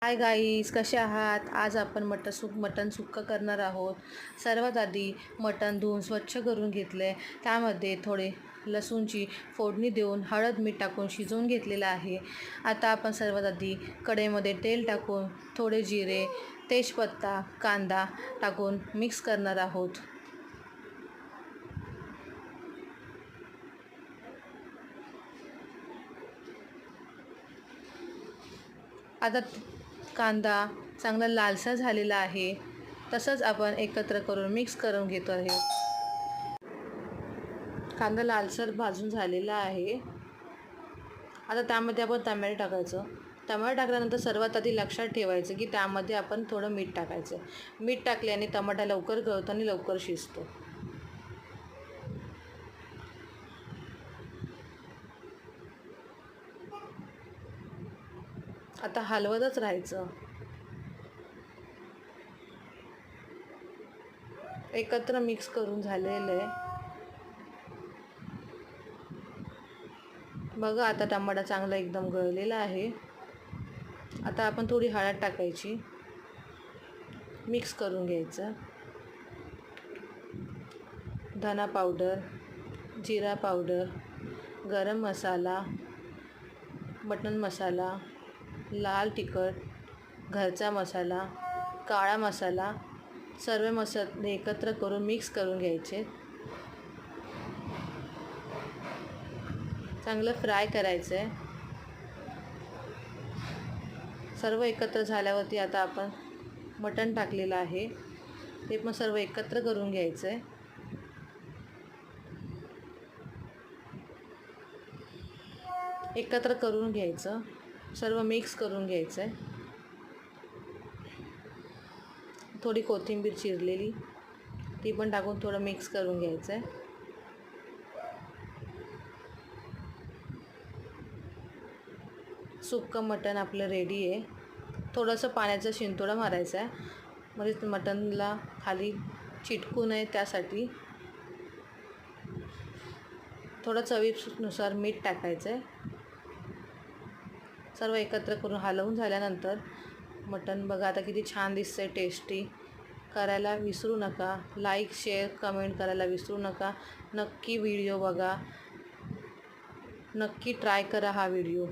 Hi guys, कसे आहात? आज आपण मटण सुक्का करणार आहोत. सर्वात आधी मटण धुवून स्वच्छ करून घेतले. त्यामध्ये थोडे लसूणची फोडणी देऊन हळद मीठ टाकून शिजवून घेतलेलं आहे. आता आपण सर्वात आधी कढईमध्ये तेल टाकून थोडे जिरे, तेजपत्ता, कांदा टाकून मिक्स करणार आहोत. आता कांदा चांगला लालसर झालेला आहे. तसंच आपण एकत्र करून मिक्स करून घेतो आहे. कांदा लालसर भाजून झालेला आहे. आता त्यामध्ये आपण टमॅटो टाकायचं. टमॅटो टाकल्यानंतर सर्वात आधी लक्षात ठेवायचं की त्यामध्ये आपण थोडं मीठ टाकायचं. मीठ टाकल्याने टमाटा लवकर गळतो आणि लवकर शिजतो. आता हलवतच राहायचं. एकत्र मिक्स करून झालेलं आहे. बघा, आता टमाटा चांगला एकदम गळलेला आहे. आता आपण थोडी हळद टाकायची, मिक्स करून घ्यायचं. धना पावडर, जिरा पावडर, गरम मसाला, मटण मसाला, लाल तिखट, घरचा मसाला, काळा मसाला, सर्व मसाले एकत्र करून मिक्स करून घ्यायचे. चांगलं फ्राय करायचं आहे. सर्व एकत्र झाल्यावरती आता आपण मटण टाकलेलं आहे, ते पण सर्व एकत्र करून घ्यायचं आहे. एकत्र करून घ्यायचं, सर्व मिक्स करून घ्यायचं आहे. थोडी कोथिंबीर चिरलेली ती पण टाकून थोडं मिक्स करून घ्यायचं आहे. सुक्कं मटण आपलं रेडी आहे. थोडंसं पाण्याचा शिंतोडा मारायचा आहे, म्हणजे मटणला खाली चिटकू नये त्यासाठी. थोडं चवीनुसार मीठ टाकायचं आहे. सर्व एकत्र करून हलवून झाल्यानंतर मटण बघा आता किती छान दिसतंय, टेस्टी. करायला विसरू नका. लाईक, शेअर, कमेंट करायला विसरू नका. नक्की व्हिडिओ बघा. नक्की ट्राय करा हा व्हिडिओ.